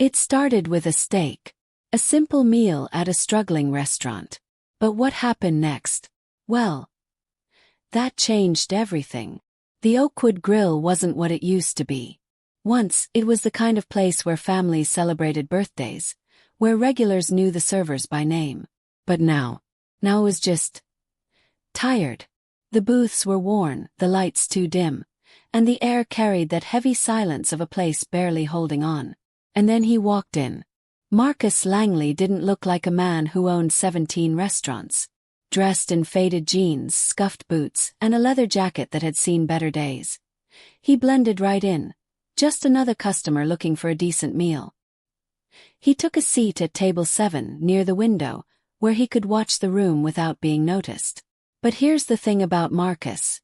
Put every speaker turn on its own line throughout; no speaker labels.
It started with a steak, a simple meal at a struggling restaurant. But what happened next? Well, that changed everything. The Oakwood Grill wasn't what it used to be. Once, it was the kind of place where families celebrated birthdays, where regulars knew the servers by name. But now it was just tired. The booths were worn, the lights too dim, and the air carried that heavy silence of a place barely holding on. And then he walked in. Marcus Langley didn't look like a man who owned 17 restaurants. Dressed in faded jeans, scuffed boots, and a leather jacket that had seen better days. He blended right in, just another customer looking for a decent meal. He took a seat at table 7 near the window, where he could watch the room without being noticed. But here's the thing about Marcus.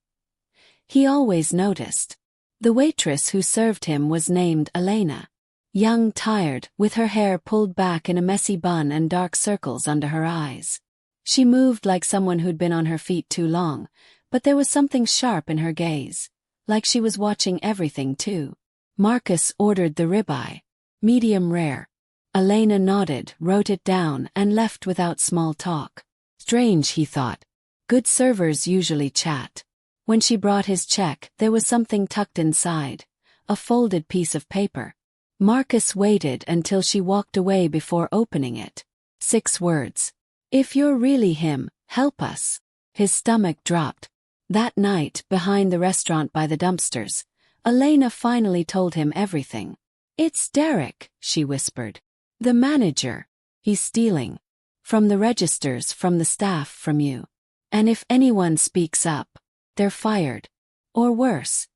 He always noticed. The waitress who served him was named Elena. Young, tired, with her hair pulled back in a messy bun and dark circles under her eyes. She moved like someone who'd been on her feet too long, but there was something sharp in her gaze, like she was watching everything too. Marcus ordered the ribeye, medium rare. Elena nodded, wrote it down, and left without small talk. Strange, he thought. Good servers usually chat. When she brought his check, there was something tucked inside, a folded piece of paper. Marcus waited until she walked away before opening it. 6 words. If you're really him, help us. His stomach dropped. That night, behind the restaurant by the dumpsters, Elena finally told him everything. It's Derek, she whispered. The manager. He's stealing. From the registers, from the staff, from you. And if anyone speaks up, they're fired. Or worse.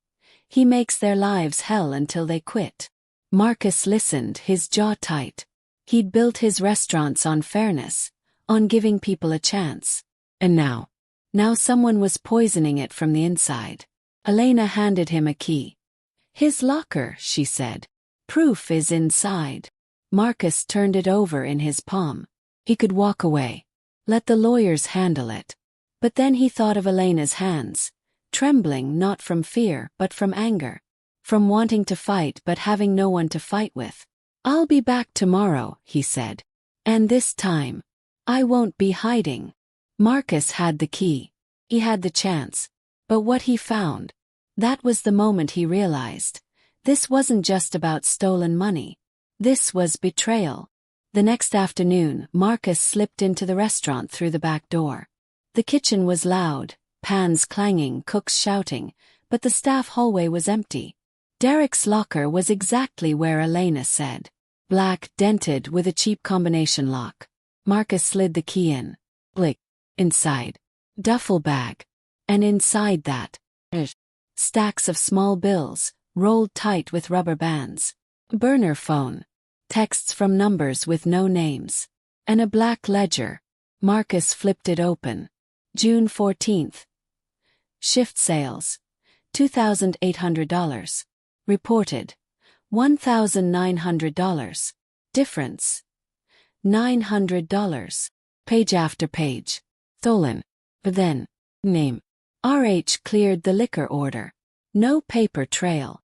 He makes their lives hell until they quit. Marcus listened, his jaw tight. He'd built his restaurants on fairness, on giving people a chance. And now someone was poisoning it from the inside. Elena handed him a key. His locker, she said. Proof is inside. Marcus turned it over in his palm. He could walk away. Let the lawyers handle it. But then he thought of Elena's hands, trembling not from fear but from anger. From wanting to fight but having no one to fight with. I'll be back tomorrow, he said. And this time, I won't be hiding. Marcus had the key. He had the chance. But what he found, that was the moment he realized. This wasn't just about stolen money. This was betrayal. The next afternoon, Marcus slipped into the restaurant through the back door. The kitchen was loud, pans clanging, cooks shouting, but the staff hallway was empty. Derek's locker was exactly where Elena said. Black, dented, with a cheap combination lock. Marcus slid the key in. Blick. Inside. Duffel bag. And inside that, stacks of small bills, rolled tight with rubber bands. Burner phone. Texts from numbers with no names. And a black ledger. Marcus flipped it open. June 14th. Shift sales. $2,800. Reported. $1,900. Difference. $900. Page after page. Stolen. But then, name. RH cleared the liquor order. No paper trail.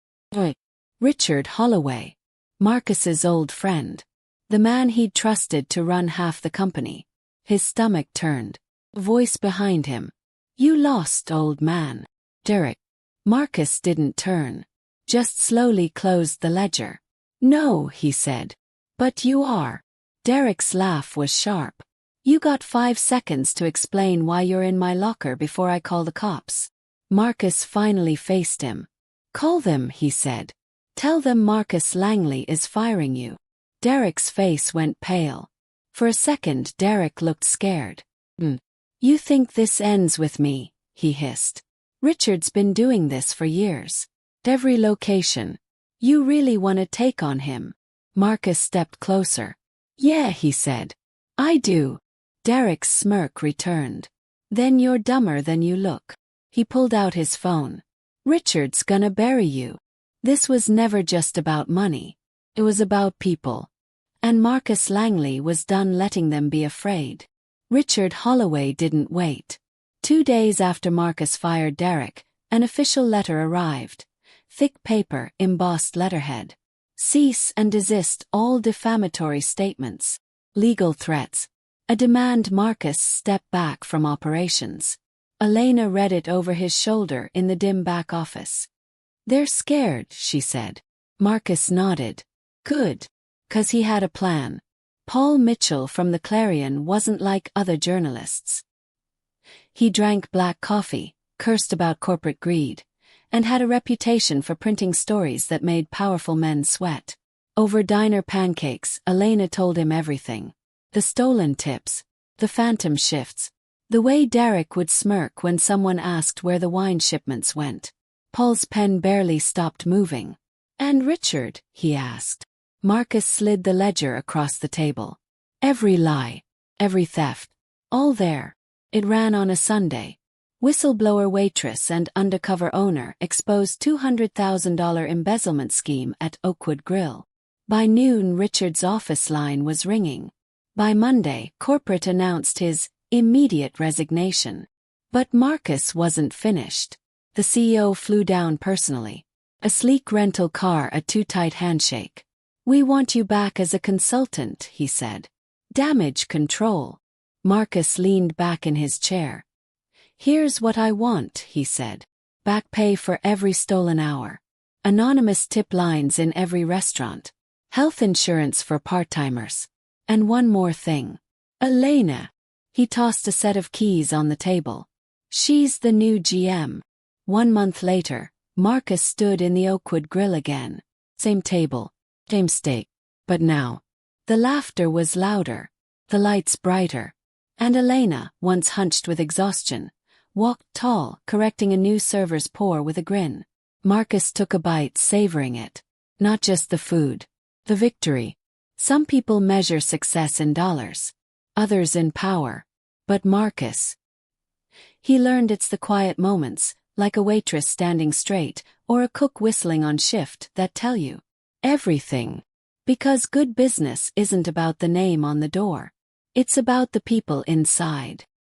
Richard Holloway. Marcus's old friend. The man he'd trusted to run half the company. His stomach turned. Voice behind him. You lost, old man. Derek. Marcus didn't turn. Just slowly closed the ledger. No, he said. But you are. Derek's laugh was sharp. You got 5 seconds to explain why you're in my locker before I call the cops. Marcus finally faced him. Call them, he said. Tell them Marcus Langley is firing you. Derek's face went pale. For a second Derek looked scared. You think this ends with me, he hissed. Richard's been doing this for years. Every location. You really want to take on him? Marcus stepped closer. Yeah, he said. I do. Derek's smirk returned. Then you're dumber than you look. He pulled out his phone. Richard's gonna bury you. This was never just about money. It was about people. And Marcus Langley was done letting them be afraid. Richard Holloway didn't wait. 2 days after Marcus fired Derek, an official letter arrived. Thick paper, embossed letterhead. Cease and desist all defamatory statements. Legal threats. A demand Marcus step back from operations. Elena read it over his shoulder in the dim back office. They're scared, she said. Marcus nodded. Good. 'Cause he had a plan. Paul Mitchell from the Clarion wasn't like other journalists. He drank black coffee, cursed about corporate greed, and had a reputation for printing stories that made powerful men sweat. Over diner pancakes, Elena told him everything. The stolen tips, the phantom shifts, the way Derek would smirk when someone asked where the wine shipments went. Paul's pen barely stopped moving. And Richard, he asked. Marcus slid the ledger across the table. Every lie, every theft, all there. It ran on a Sunday. Whistleblower Waitress and Undercover owner exposed $200,000 embezzlement scheme at Oakwood Grill. By noon, Richard's office line was ringing. By Monday, corporate announced his immediate resignation. But Marcus wasn't finished. The CEO flew down personally. A sleek rental car, a too-tight handshake. We want you back as a consultant, he said. Damage control. Marcus leaned back in his chair. Here's what I want, he said. Back pay for every stolen hour. Anonymous tip lines in every restaurant. Health insurance for part-timers. And one more thing. Elena. He tossed a set of keys on the table. She's the new GM. 1 month later, Marcus stood in the Oakwood Grill again. Same table, same steak. But now, the laughter was louder, the lights brighter. And Elena, once hunched with exhaustion, walked tall, correcting a new server's pour with a grin. Marcus took a bite, savoring it. Not just the food. The victory. Some people measure success in dollars. Others in power. But Marcus. He learned it's the quiet moments, like a waitress standing straight, or a cook whistling on shift, that tell you everything. Because good business isn't about the name on the door. It's about the people inside.